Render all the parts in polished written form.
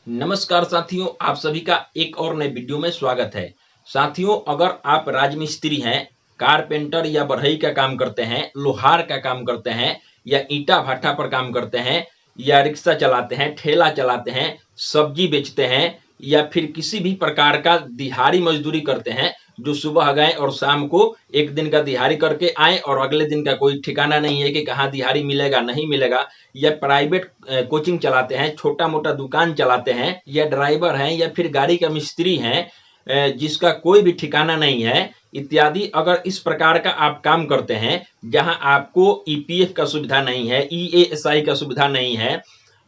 नमस्कार साथियों, आप सभी का एक और नए वीडियो में स्वागत है। साथियों, अगर आप राजमिस्त्री हैं, कारपेंटर या बढ़ई का काम करते हैं, लोहार का काम करते हैं या ईंटा भट्ठा पर काम करते हैं या रिक्शा चलाते हैं, ठेला चलाते हैं, सब्जी बेचते हैं या फिर किसी भी प्रकार का दिहाड़ी मजदूरी करते हैं, जो सुबह गए और शाम को एक दिन का दिहाड़ी करके आए और अगले दिन का कोई ठिकाना नहीं है कि कहाँ दिहाड़ी मिलेगा नहीं मिलेगा, या प्राइवेट कोचिंग चलाते हैं, छोटा मोटा दुकान चलाते हैं या ड्राइवर हैं या फिर गाड़ी का मिस्त्री हैं, जिसका कोई भी ठिकाना नहीं है इत्यादि। अगर इस प्रकार का आप काम करते हैं जहां आपको ईपीएफ का सुविधा नहीं है, ईएसआई का सुविधा नहीं है,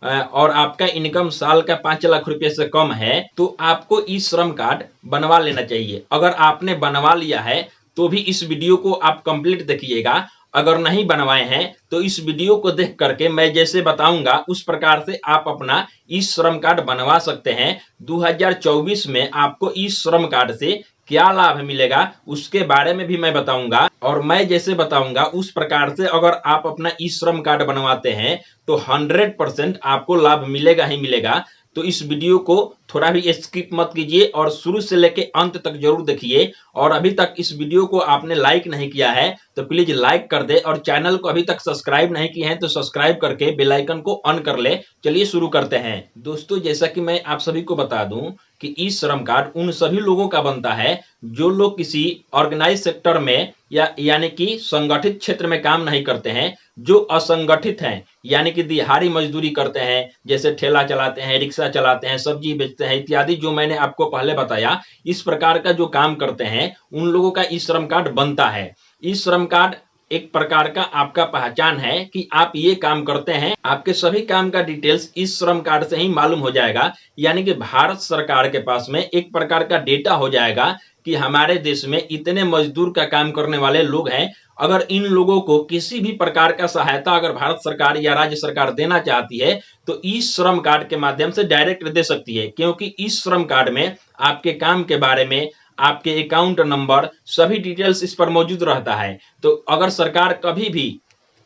और आपका इनकम साल का 5 लाख रुपए से कम है, तो आपको ई श्रम कार्ड बनवा लेना चाहिए। अगर आपने बनवा लिया है तो भी इस वीडियो को आप कंप्लीट देखिएगा। अगर नहीं बनवाए हैं तो इस वीडियो को देख करके मैं जैसे बताऊंगा उस प्रकार से आप अपना ई श्रम कार्ड बनवा सकते हैं। 2024 में आपको ई श्रम कार्ड से क्या लाभ मिलेगा उसके बारे में भी मैं बताऊंगा, और मैं जैसे बताऊंगा उस प्रकार से अगर आप अपना ई श्रम कार्ड बनवाते हैं तो 100% आपको लाभ मिलेगा ही मिलेगा। तो इस वीडियो को थोड़ा भी स्किप मत कीजिए और शुरू से लेके अंत तक जरूर देखिए। और अभी तक इस वीडियो को आपने लाइक नहीं किया है तो प्लीज लाइक कर दे, और चैनल को अभी तक सब्सक्राइब नहीं किए हैं तो सब्सक्राइब करके बेल आइकन को ऑन कर ले। चलिए शुरू करते हैं। दोस्तों, जैसा कि मैं आप सभी को बता दूं कि ई श्रम कार्ड उन सभी लोगों का बनता है जो लोग किसी ऑर्गेनाइज सेक्टर में या यानी कि संगठित क्षेत्र में काम नहीं करते हैं, जो असंगठित हैं यानी कि दिहाड़ी मजदूरी करते हैं, जैसे ठेला चलाते हैं, रिक्शा चलाते हैं, सब्जी बेचते हैं इत्यादि, जो मैंने आपको पहले बताया। इस प्रकार का जो काम करते हैं उन लोगों का ई श्रम कार्ड बनता है। ई श्रम कार्ड एक प्रकार का आपका पहचान है कि आप ये काम करते हैं। आपके सभी काम का डिटेल्स इस श्रम कार्ड से ही मालूम हो जाएगा, यानी कि भारत सरकार के पास में एक प्रकार का डेटा हो जाएगा कि हमारे देश में इतने मजदूर का काम करने वाले लोग हैं। अगर इन लोगों को किसी भी प्रकार का सहायता अगर भारत सरकार या राज्य सरकार देना चाहती है तो ई श्रम कार्ड के माध्यम से डायरेक्ट दे सकती है, क्योंकि इस श्रम कार्ड में आपके काम के बारे में, आपके अकाउंट नंबर, सभी डिटेल्स इस पर मौजूद रहता है। तो अगर सरकार कभी भी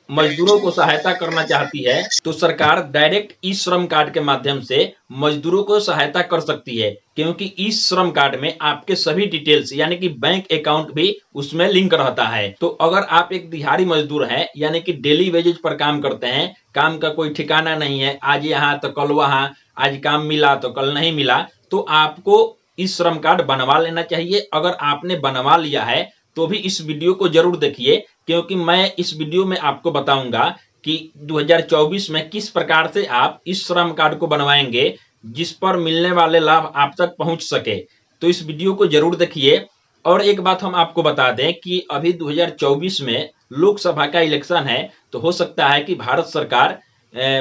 मजदूरों को सहायता करना चाहती है तो सरकार डायरेक्ट ई श्रम कार्ड के माध्यम से मजदूरों को सहायता कर सकती है, क्योंकि ई श्रम कार्ड में आपके सभी डिटेल्स यानी कि बैंक अकाउंट भी उसमें लिंक रहता है। तो अगर आप एक दिहाड़ी मजदूर हैं यानी कि डेली वेजेज पर काम करते हैं, काम का कोई ठिकाना नहीं है, आज यहाँ तो कल वहां, आज काम मिला तो कल नहीं मिला, तो आपको ई श्रम कार्ड बनवा लेना चाहिए। अगर आपने बनवा लिया है तो भी इस वीडियो को जरूर देखिए, क्योंकि मैं इस वीडियो में आपको बताऊंगा कि 2024 में किस प्रकार से आप इस श्रम कार्ड को बनवाएंगे जिस पर मिलने वाले लाभ आप तक पहुंच सके। तो इस वीडियो को जरूर देखिए। और एक बात हम आपको बता दें कि अभी 2024 में लोकसभा का इलेक्शन है, तो हो सकता है कि भारत सरकार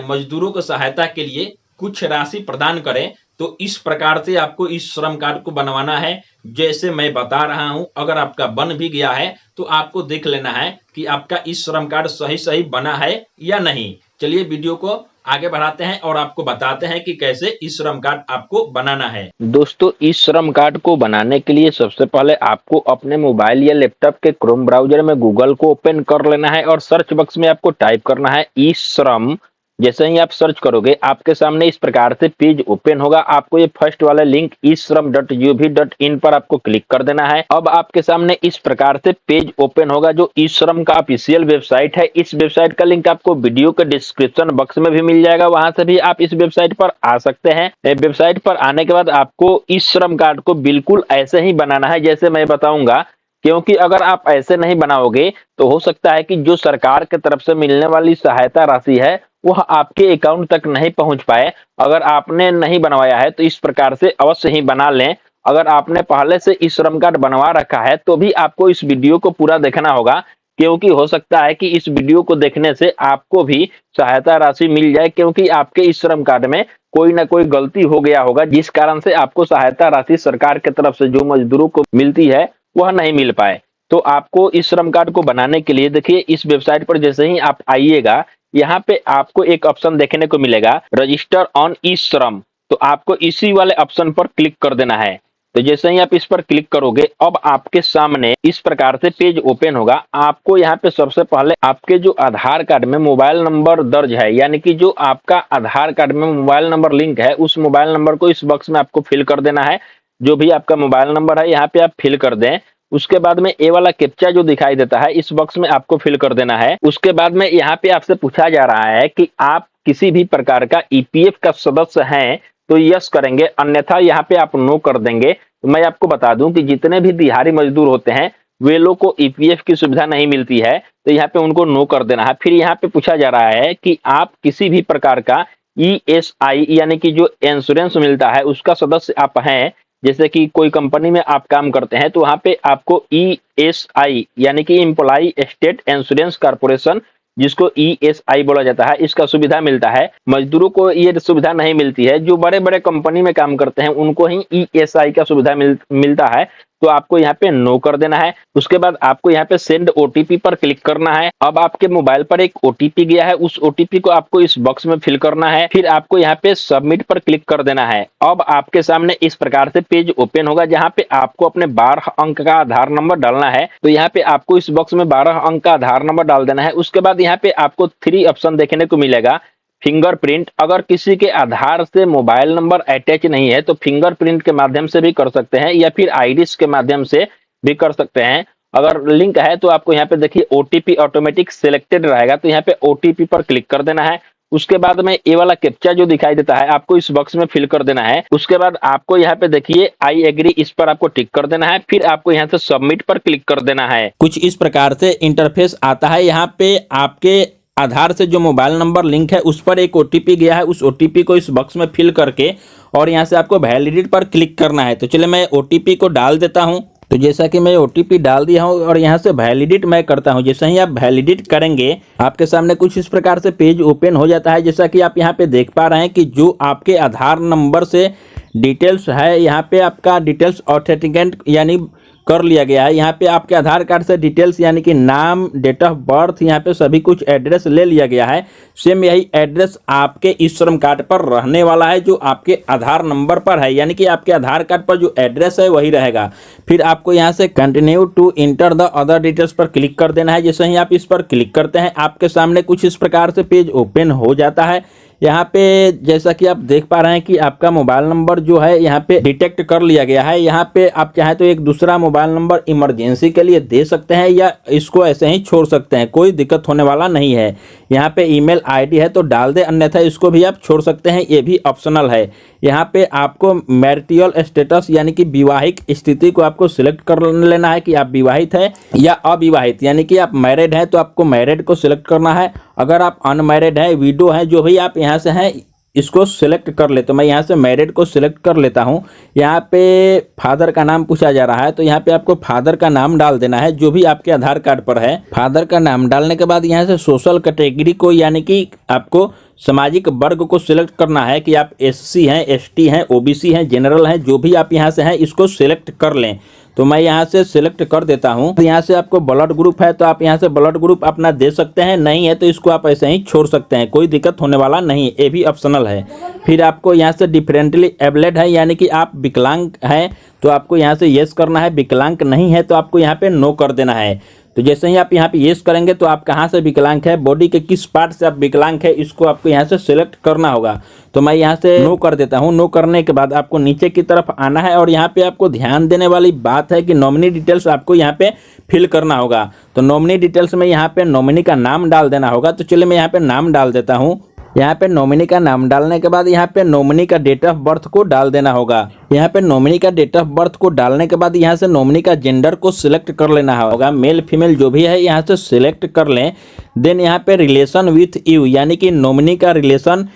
मजदूरों को सहायता के लिए कुछ राशि प्रदान करे। तो इस प्रकार से आपको इस श्रम कार्ड को बनवाना है जैसे मैं बता रहा हूं। अगर आपका बन भी गया है तो आपको देख लेना है कि आपका इस श्रम कार्ड सही सही बना है या नहीं। चलिए वीडियो को आगे बढ़ाते हैं और आपको बताते हैं कि कैसे इस श्रम कार्ड आपको बनाना है। दोस्तों, इस श्रम कार्ड को बनाने के लिए सबसे पहले आपको अपने मोबाइल या लैपटॉप के क्रोम ब्राउजर में गूगल को ओपन कर लेना है और सर्च बॉक्स में आपको टाइप करना है ई श्रम। जैसे ही आप सर्च करोगे आपके सामने इस प्रकार से पेज ओपन होगा। आपको ये फर्स्ट वाला लिंक isram.gov.in पर आपको क्लिक कर देना है। अब आपके सामने इस प्रकार से पेज ओपन होगा जो ई श्रम का ऑफिशियल वेबसाइट है। इस वेबसाइट का लिंक आपको वीडियो के डिस्क्रिप्शन बॉक्स में भी मिल जाएगा, वहां से भी आप इस वेबसाइट पर आ सकते हैं। वेबसाइट पर आने के बाद आपको इस श्रम कार्ड को बिल्कुल ऐसे ही बनाना है जैसे मैं बताऊंगा, क्योंकि अगर आप ऐसे नहीं बनाओगे तो हो सकता है कि जो सरकार की तरफ से मिलने वाली सहायता राशि है वह आपके अकाउंट तक नहीं पहुंच पाए। अगर आपने नहीं बनवाया है तो इस प्रकार से अवश्य ही बना लें। अगर आपने पहले से इस श्रम कार्ड बनवा रखा है तो भी आपको इस वीडियो को पूरा देखना होगा, क्योंकि हो सकता है कि इस वीडियो को देखने से आपको भी सहायता राशि मिल जाए, क्योंकि आपके इस श्रम कार्ड में कोई ना कोई गलती हो गया होगा जिस कारण से आपको सहायता राशि सरकार की तरफ से जो मजदूरों को मिलती है वह नहीं मिल पाए। तो आपको इस श्रम कार्ड को बनाने के लिए देखिए, इस वेबसाइट पर जैसे ही आप आइएगा यहाँ पे आपको एक ऑप्शन देखने को मिलेगा रजिस्टर ऑन ई श्रम। तो आपको इसी वाले ऑप्शन पर क्लिक कर देना है। तो जैसे ही आप इस पर क्लिक करोगे, अब आपके सामने इस प्रकार से पेज ओपन होगा। आपको यहाँ पे सबसे पहले आपके जो आधार कार्ड में मोबाइल नंबर दर्ज है, यानी कि जो आपका आधार कार्ड में मोबाइल नंबर लिंक है, उस मोबाइल नंबर को इस बॉक्स में आपको फिल कर देना है। जो भी आपका मोबाइल नंबर है यहाँ पे आप फिल कर दें। उसके बाद में ये वाला कैप्चा जो दिखाई देता है, इस बॉक्स में आपको फिल कर देना है। उसके बाद में यहाँ पे आपसे पूछा जा रहा है कि आप किसी भी प्रकार का ईपीएफ का सदस्य हैं, तो यस करेंगे, अन्यथा यहाँ पे आप नो कर देंगे। तो मैं आपको बता दूं कि जितने भी दिहाड़ी मजदूर होते हैं, वे लोग को ईपीएफ की सुविधा नहीं मिलती है, तो यहाँ पे उनको नो कर देना है। फिर यहाँ पे पूछा जा रहा है कि आप किसी भी प्रकार का ईएसआई यानी कि जो इंश्योरेंस मिलता है उसका सदस्य आप हैं। जैसे कि कोई कंपनी में आप काम करते हैं, तो वहां पे आपको ईएसआई यानी कि एम्प्लॉय स्टेट इंश्योरेंस कॉर्पोरेशन, जिसको ईएसआई बोला जाता है, इसका सुविधा मिलता है। मजदूरों को ये सुविधा नहीं मिलती है। जो बड़े बड़े कंपनी में काम करते हैं उनको ही ईएसआई का सुविधा मिलता है। तो आपको यहाँ पे नो कर देना है। उसके बाद आपको यहाँ पे सेंड ओटीपी पर क्लिक करना है। अब आपके मोबाइल पर एक ओटीपी गया है, उस ओटीपी को आपको इस बॉक्स में फिल करना है। फिर आपको यहाँ पे सबमिट पर क्लिक कर देना है। अब आपके सामने इस प्रकार से पेज ओपन होगा, जहाँ पे आपको अपने 12 अंक का आधार नंबर डालना है। तो यहाँ पे आपको इस बॉक्स में 12 अंक का आधार नंबर डाल देना है। उसके बाद यहाँ पे आपको 3 ऑप्शन देखने को मिलेगा। फिंगरप्रिंट, अगर किसी के आधार से मोबाइल नंबर अटैच नहीं है तो फिंगरप्रिंट के माध्यम से भी कर सकते हैं, या फिर आइरिस के माध्यम से भी कर सकते हैं। अगर लिंक है तो आपको यहाँ पे देखिए ओटीपी ऑटोमेटिक सिलेक्टेड रहेगा, तो यहाँ पे ओटीपी पर क्लिक कर देना है। उसके बाद में ये वाला कैप्चा जो दिखाई देता है, आपको इस बॉक्स में फिल कर देना है। उसके बाद आपको यहाँ पे देखिए आई एग्री, इस पर आपको टिक कर देना है। फिर आपको यहाँ से सबमिट पर क्लिक कर देना है। कुछ इस प्रकार से इंटरफेस आता है। यहाँ पे आपके आधार से जो मोबाइल नंबर लिंक है उस पर एक ओटीपी गया है, उस ओटीपी को इस बॉक्स में फिल करके और यहाँ से आपको वैलिडेट पर क्लिक करना है। तो चलिए मैं ओटीपी को डाल देता हूँ। तो जैसा कि मैं ओटीपी डाल दिया हूँ और यहाँ से वैलिडेट मैं करता हूँ। जैसे ही आप वैलिडेट करेंगे, आपके सामने कुछ इस प्रकार से पेज ओपन हो जाता है। जैसा कि आप यहाँ पे देख पा रहे हैं कि जो आपके आधार नंबर से डिटेल्स है, यहाँ पे आपका डिटेल्स ऑथेंटिकेट यानी कर लिया गया है। यहाँ पे आपके आधार कार्ड से डिटेल्स यानी कि नाम, डेट ऑफ बर्थ, यहाँ पे सभी कुछ एड्रेस ले लिया गया है। सेम यही एड्रेस आपके इस श्रम कार्ड पर रहने वाला है, जो आपके आधार नंबर पर है, यानी कि आपके आधार कार्ड पर जो एड्रेस है वही रहेगा। फिर आपको यहाँ से continue to enter the other details पर क्लिक कर देना है। जैसे ही आप इस पर क्लिक करते हैं, आपके सामने कुछ इस प्रकार से पेज ओपन हो जाता है। यहाँ पे जैसा कि आप देख पा रहे हैं कि आपका मोबाइल नंबर जो है यहाँ पे डिटेक्ट कर लिया गया है। यहाँ पे आप चाहे तो एक दूसरा मोबाइल नंबर इमरजेंसी के लिए दे सकते हैं, या इसको ऐसे ही छोड़ सकते हैं, कोई दिक्कत होने वाला नहीं है। यहाँ पे ईमेल आईडी है तो डाल दे, अन्यथा इसको भी आप छोड़ सकते हैं, ये भी ऑप्शनल है। यहाँ पे आपको मैरिटल स्टेटस यानी कि विवाहिक स्थिति को आपको सिलेक्ट कर लेना है कि आप विवाहित है या अविवाहित, यानी कि आप मैरिड है तो आपको मैरिड को सिलेक्ट करना है। अगर आप अनमैरिड है, विडो है, जो भी आप यहाँ से हैं इसको सिलेक्ट कर ले। तो मैं यहाँ से मैरिड को सिलेक्ट कर लेता हूँ। यहाँ पे फादर का नाम पूछा जा रहा है, तो यहाँ पे आपको फादर का नाम डाल देना है जो भी आपके आधार कार्ड पर है। फादर का नाम डालने के बाद यहाँ से सोशल कैटेगरी को यानी कि आपको सामाजिक वर्ग को सिलेक्ट करना है कि आप एससी हैं, एसटी हैं, ओबीसी हैं, जनरल हैं, जो भी आप यहाँ से हैं इसको सिलेक्ट कर लें। तो मैं यहाँ से सिलेक्ट कर देता हूँ। तो यहाँ से आपको ब्लड ग्रुप है तो आप यहाँ से ब्लड ग्रुप अपना दे सकते हैं, नहीं है तो इसको आप ऐसे ही छोड़ सकते हैं, कोई दिक्कत होने वाला नहीं है, ये भी ऑप्शनल है। फिर आपको यहाँ से डिफरेंटली एबलेड है यानी कि आप विकलांग हैं तो आपको यहाँ से येस करना है, विकलांग नहीं है तो आपको यहाँ पे नो कर देना है। तो जैसे ही आप यहाँ पे येस करेंगे तो आप कहाँ से विकलांग है, बॉडी के किस पार्ट से आप विकलांग है, इसको आपको यहाँ से सिलेक्ट करना होगा। तो मैं यहाँ से नो कर देता हूँ। नो करने के बाद आपको नीचे की तरफ आना है और यहाँ पे आपको ध्यान देने वाली बात है कि नॉमिनी डिटेल्स आपको यहाँ पे फिल करना होगा। तो नॉमिनी डिटेल्स में यहाँ पे नॉमिनी का नाम डाल देना होगा। तो चलिए मैं यहाँ पे नाम डाल देता हूँ। यहाँ पे नॉमिनी का नाम डालने के बाद यहाँ पे नॉमिनी का डेट ऑफ बर्थ को डाल देना होगा। यहाँ पे नॉमिनी का डेट ऑफ बर्थ को डालने के बाद यहाँ से नॉमिनी का जेंडर को सिलेक्ट कर लेना होगा, मेल फीमेल जो भी है यहाँ से सिलेक्ट कर लें। देन यहाँ पे रिलेशन विथ यू यानी कि नॉमिनी का रिलेशन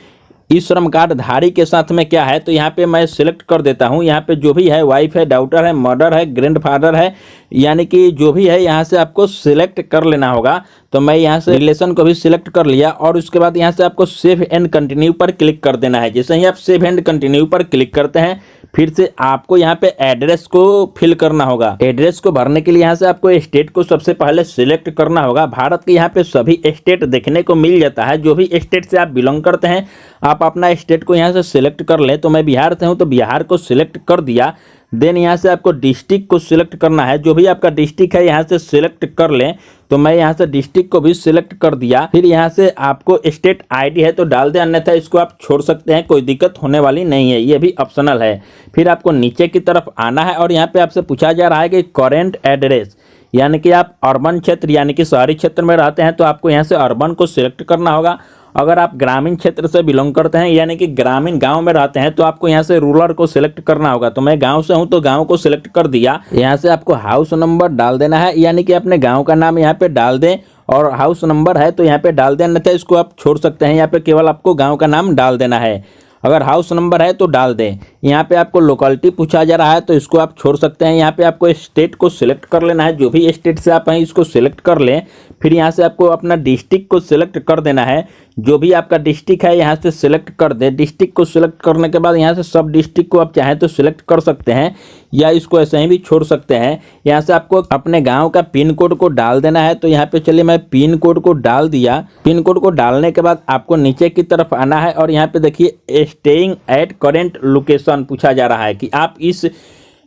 इस श्रम कार्ड धारी के साथ में क्या है, तो यहाँ पे मैं सिलेक्ट कर देता हूँ। यहाँ पे जो भी है, वाइफ है, डॉटर है, मदर है, ग्रैंडफादर है, यानी कि जो भी है यहाँ से आपको सिलेक्ट कर लेना होगा। तो मैं यहाँ से रिलेशन को भी सिलेक्ट कर लिया और उसके बाद यहाँ से आपको सेव एंड कंटिन्यू पर क्लिक कर देना है। जैसे ही आप सेव एंड कंटिन्यू पर क्लिक करते हैं, फिर से आपको यहाँ पे एड्रेस को फिल करना होगा। एड्रेस को भरने के लिए यहाँ से आपको स्टेट को सबसे पहले सिलेक्ट करना होगा। भारत के यहाँ पे सभी स्टेट देखने को मिल जाता है, जो भी स्टेट से आप बिलोंग करते हैं आप अपना स्टेट को यहाँ से सिलेक्ट कर लें। तो मैं बिहार से हूँ तो बिहार को सिलेक्ट कर दिया। देन यहाँ से आपको डिस्ट्रिक्ट को सिलेक्ट करना है, जो भी आपका डिस्ट्रिक्ट है यहाँ से सिलेक्ट कर लें। तो मैं यहाँ से डिस्ट्रिक्ट को भी सिलेक्ट कर दिया। फिर यहाँ से आपको स्टेट आईडी है तो डाल दें, अन्यथा इसको आप छोड़ सकते हैं, कोई दिक्कत होने वाली नहीं है, ये भी ऑप्शनल है। फिर आपको नीचे की तरफ आना है और यहाँ पे आपसे पूछा जा रहा है कि करेंट एड्रेस, यानी कि आप अर्बन क्षेत्र यानी कि शहरी क्षेत्र में रहते हैं तो आपको यहाँ से अर्बन को सिलेक्ट करना होगा। अगर आप ग्रामीण क्षेत्र से बिलोंग करते हैं यानी कि ग्रामीण गांव में रहते हैं तो आपको यहाँ से रूरल को सिलेक्ट करना होगा। तो मैं गांव से हूँ तो गांव को सिलेक्ट कर दिया। यहाँ से आपको हाउस नंबर डाल देना है, यानी कि अपने गांव का नाम यहाँ पे डाल दें, और हाउस नंबर है तो यहाँ पे डाल दें, अन्यथा इसको आप छोड़ सकते हैं। यहाँ पे केवल आपको गाँव का नाम डाल देना है। अगर हाउस नंबर है तो डाल दें। यहाँ पे आपको लोकेलिटी पूछा जा रहा है तो इसको आप छोड़ सकते हैं। यहाँ पे आपको स्टेट को सिलेक्ट कर लेना है, जो भी स्टेट से आप हैं इसको सिलेक्ट कर लें। फिर यहाँ से आपको अपना डिस्ट्रिक्ट को सिलेक्ट कर देना है, जो भी आपका डिस्ट्रिक्ट है यहाँ से सिलेक्ट कर दें। डिस्ट्रिक्ट को सिलेक्ट करने के बाद यहाँ से सब डिस्ट्रिक्ट को आप चाहें तो सिलेक्ट कर सकते हैं या इसको ऐसे ही भी छोड़ सकते हैं। यहाँ से आपको अपने गांव का पिन कोड को डाल देना है। तो यहाँ पे चलिए मैं पिन कोड को डाल दिया। पिन कोड को डालने के बाद आपको नीचे की तरफ आना है और यहाँ पे देखिए स्टेइंग एट करेंट लोकेशन पूछा जा रहा है कि आप इस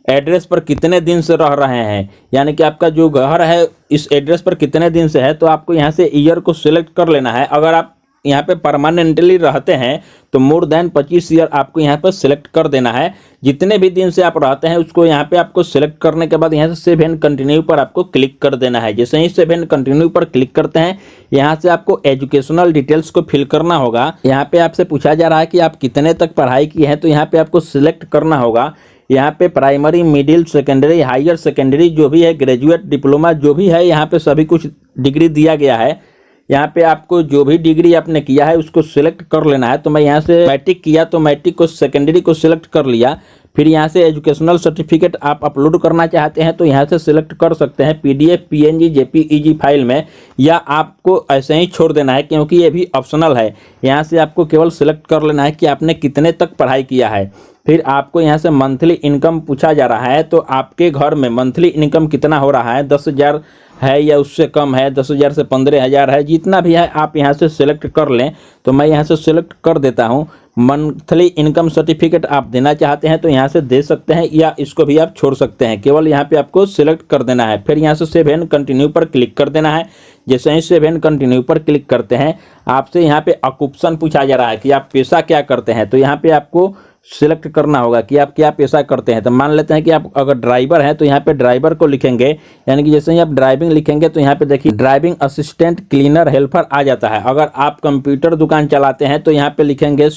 एड्रेस पर कितने दिन से रह रहे हैं, यानी कि आपका जो घर है इस एड्रेस पर कितने दिन से है। तो आपको यहाँ से ईयर को सिलेक्ट कर लेना है। अगर आप यहाँ पे परमानेंटली रहते हैं तो मोर देन 25 ईयर आपको यहाँ पर सिलेक्ट कर देना है। जितने भी दिन से आप रहते हैं उसको यहाँ पे आपको सिलेक्ट करने के बाद यहाँ से सेव एंड कंटिन्यू पर आपको क्लिक कर देना है। जैसे ही सेव एंड कंटिन्यू पर क्लिक करते हैं यहाँ से आपको एजुकेशनल डिटेल्स को फिल करना होगा। यहाँ पे आपसे पूछा जा रहा है कि आप कितने तक पढ़ाई की है, तो यहाँ पे आपको सिलेक्ट करना होगा। यहाँ पे primary, middle, secondary, higher secondary जो भी है, ग्रेजुएट, डिप्लोमा जो भी है, यहाँ पे सभी कुछ डिग्री दिया गया है। यहाँ पे आपको जो भी डिग्री आपने किया है उसको सिलेक्ट कर लेना है। तो मैं यहाँ से मैट्रिक किया तो मैट्रिक को, सेकेंडरी को सिलेक्ट कर लिया। फिर यहाँ से एजुकेशनल सर्टिफिकेट आप अपलोड करना चाहते हैं तो यहाँ से सिलेक्ट कर सकते हैं PDF, PNG, JPEG फाइल में, या आपको ऐसे ही छोड़ देना है क्योंकि ये भी ऑप्शनल है। यहाँ से आपको केवल सिलेक्ट कर लेना है कि आपने कितने तक पढ़ाई किया है। फिर आपको यहाँ से मंथली इनकम पूछा जा रहा है, तो आपके घर में मंथली इनकम कितना हो रहा है, 10,000 है या उससे कम है, 10,000 से 15,000 है, जितना भी है आप यहाँ से सिलेक्ट कर लें। तो मैं यहाँ से सिलेक्ट कर देता हूँ। मंथली इनकम सर्टिफिकेट आप देना चाहते हैं तो यहाँ से दे सकते हैं या इसको भी आप छोड़ सकते हैं, केवल यहाँ पे आपको सिलेक्ट कर देना है। फिर यहाँ से सेव एंड कंटिन्यू पर क्लिक कर देना है। जैसे ही सेव एंड कंटिन्यू पर क्लिक करते हैं आपसे यहाँ पे ऑक्यूपेशन पूछा जा रहा है कि आप पेशा क्या करते हैं। तो यहाँ पे आपको सिलेक्ट करना होगा कि आप क्या पेशा करते हैं। तो मान लेते हैं कि आप अगर ड्राइवर हैं तो यहाँ पे ड्राइवर को लिखेंगे, यानी कि जैसे ही आप ड्राइविंग लिखेंगे तो यहाँ पे देखिए ड्राइविंग असिस्टेंट, क्लीनर, हेल्पर आ जाता है। अगर आप कंप्यूटर दुकान चलाते हैं तो यहाँ पे लिखेंगे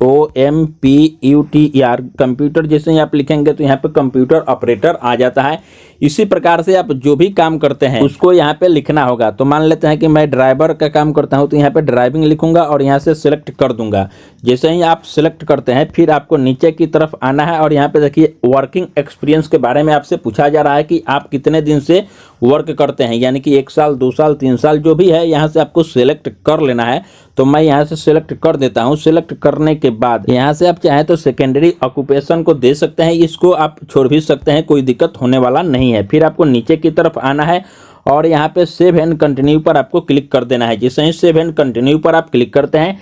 COMPUTER, कंप्यूटर। जैसे ही आप लिखेंगे तो यहाँ पे कंप्यूटर ऑपरेटर आ जाता है। इसी प्रकार से आप जो भी काम करते हैं उसको यहाँ पे लिखना होगा। तो मान लेते हैं कि मैं ड्राइवर का काम करता हूँ तो यहाँ पे ड्राइविंग लिखूंगा और यहाँ से सिलेक्ट कर दूंगा। जैसे ही आप सिलेक्ट करते हैं फिर आपको नीचे की तरफ आना है और यहाँ पे देखिए वर्किंग एक्सपीरियंस के बारे में आपसे पूछा जा रहा है कि आप कितने दिन से वर्क करते हैं, यानी कि 1 साल, 2 साल, 3 साल जो भी है यहाँ से आपको सिलेक्ट कर लेना है। तो मैं यहाँ से सिलेक्ट कर देता हूँ। सिलेक्ट करने के बाद यहाँ से आप चाहें तो सेकेंडरी ऑक्यूपेशन को दे सकते हैं, इसको आप छोड़ भी सकते हैं, कोई दिक्कत होने वाला नहीं है। फिर आपको नीचे की तरफ आना है और यहाँ पे सेव एंड कंटिन्यू पर आपको क्लिक कर देना है। जैसे ही सेव एंड कंटिन्यू पर आप क्लिक करते हैं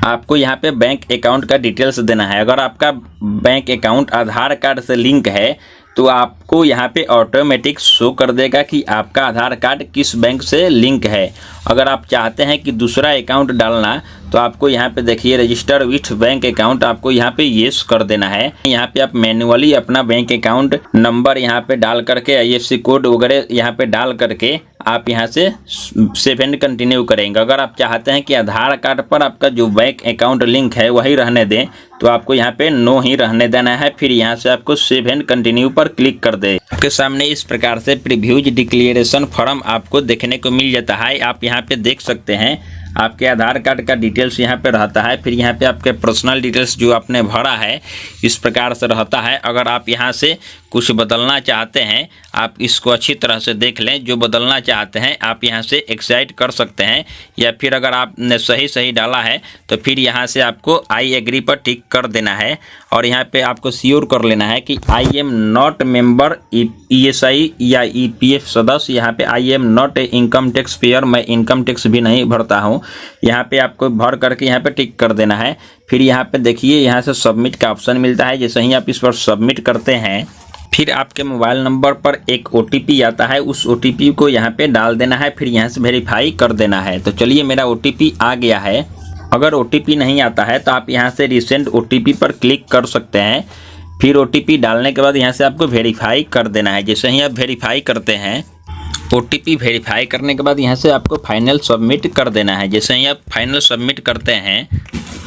आपको यहाँ पे बैंक अकाउंट का डिटेल्स देना है। अगर आपका बैंक अकाउंट आधार कार्ड से लिंक है तो आपको यहाँ पे ऑटोमेटिक शो कर देगा कि आपका आधार कार्ड किस बैंक से लिंक है। अगर आप चाहते हैं कि दूसरा अकाउंट डालना तो आपको यहाँ पे देखिए रजिस्टर विथ बैंक अकाउंट, आपको यहाँ पे येस कर देना है। यहाँ पे आप मैन्युअली अपना बैंक अकाउंट नंबर यहाँ पे डाल करके IFSC कोड वगैरह यहाँ पे डाल करके आप यहाँ से सेव एंड कंटिन्यू करेंगे। अगर आप चाहते हैं कि आधार कार्ड पर आपका जो बैंक अकाउंट लिंक है वही रहने दें तो आपको यहाँ पे नो ही रहने देना है। फिर यहाँ से आपको सेव एंड कंटिन्यू पर क्लिक कर दे। आपके सामने इस प्रकार से प्रीव्यूज डिक्लेरेशन फॉर्म आपको देखने को मिल जाता है। आप यहाँ पे देख सकते हैं आपके आधार कार्ड का डिटेल्स यहाँ पे रहता है। फिर यहाँ पे आपके पर्सनल डिटेल्स जो आपने भरा है इस प्रकार से रहता है। अगर आप यहाँ से कुछ बदलना चाहते हैं आप इसको अच्छी तरह से देख लें। जो बदलना चाहते हैं आप यहाँ से एक्साइट कर सकते हैं, या फिर अगर आपने सही डाला है तो फिर यहाँ से आपको आई एग्री पर टिक कर देना है। और यहाँ पे आपको श्योर कर लेना है कि I am not member ESI या EPF सदस्य। यहाँ पे I am not a income tax payer, मैं इनकम टैक्स भी नहीं भरता हूँ। यहाँ पे आपको भर करके यहाँ पे टिक कर देना है। फिर यहाँ पे देखिए यहाँ से सबमिट का ऑप्शन मिलता है। जैसे ही आप इस पर सबमिट करते हैं फिर आपके मोबाइल नंबर पर एक OTP आता है, उस OTP को यहाँ पे डाल देना है, फिर यहाँ से वेरीफाई कर देना है। तो चलिए मेरा OTP आ गया है। अगर OTP नहीं आता है तो आप यहाँ से रिसेंट OTP पर क्लिक कर सकते हैं। फिर OTP डालने के बाद यहाँ से आपको वेरीफाई कर देना है। जैसे ही आप वेरीफाई करते हैं, OTP वेरीफाई करने के बाद यहाँ से आपको फाइनल सबमिट कर देना है। जैसे ही आप फाइनल सबमिट करते हैं,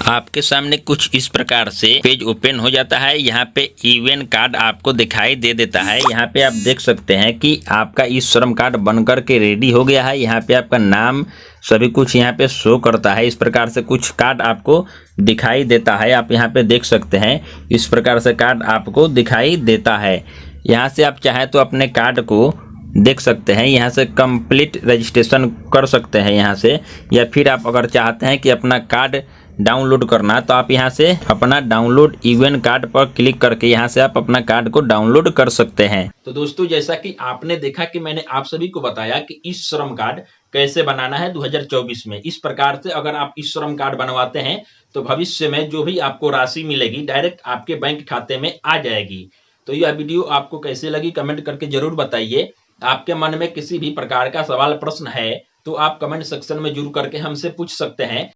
आपके सामने कुछ इस प्रकार से पेज ओपन हो जाता है। यहाँ पे इवेन कार्ड आपको दिखाई दे देता है। यहाँ पे आप देख सकते हैं कि आपका ई श्रम कार्ड बनकर के रेडी हो गया है। यहाँ पे आपका नाम सभी कुछ यहाँ पे शो करता है। इस प्रकार से कुछ कार्ड आपको दिखाई देता है। आप यहाँ पे देख सकते हैं, इस प्रकार से कार्ड आपको दिखाई देता है। यहाँ से आप चाहे तो अपने कार्ड को देख सकते हैं, यहाँ से कंप्लीट रजिस्ट्रेशन कर सकते हैं यहाँ से, या फिर आप अगर चाहते हैं कि अपना कार्ड डाउनलोड करना तो आप यहाँ से अपना डाउनलोड इवेन कार्ड पर क्लिक करके यहाँ से आप अपना कार्ड को डाउनलोड कर सकते हैं। तो दोस्तों, जैसा कि आपने देखा कि मैंने आप सभी को बताया कि ई श्रम कार्ड कैसे बनाना है 2024 में। इस प्रकार से अगर आप ई श्रम कार्ड बनवाते हैं तो भविष्य में जो भी आपको राशि मिलेगी डायरेक्ट आपके बैंक खाते में आ जाएगी। तो यह वीडियो आपको कैसे लगी कमेंट करके जरूर बताइए। आपके मन में किसी भी प्रकार का सवाल प्रश्न है तो आप कमेंट सेक्शन में जरूर करके हमसे पूछ सकते हैं।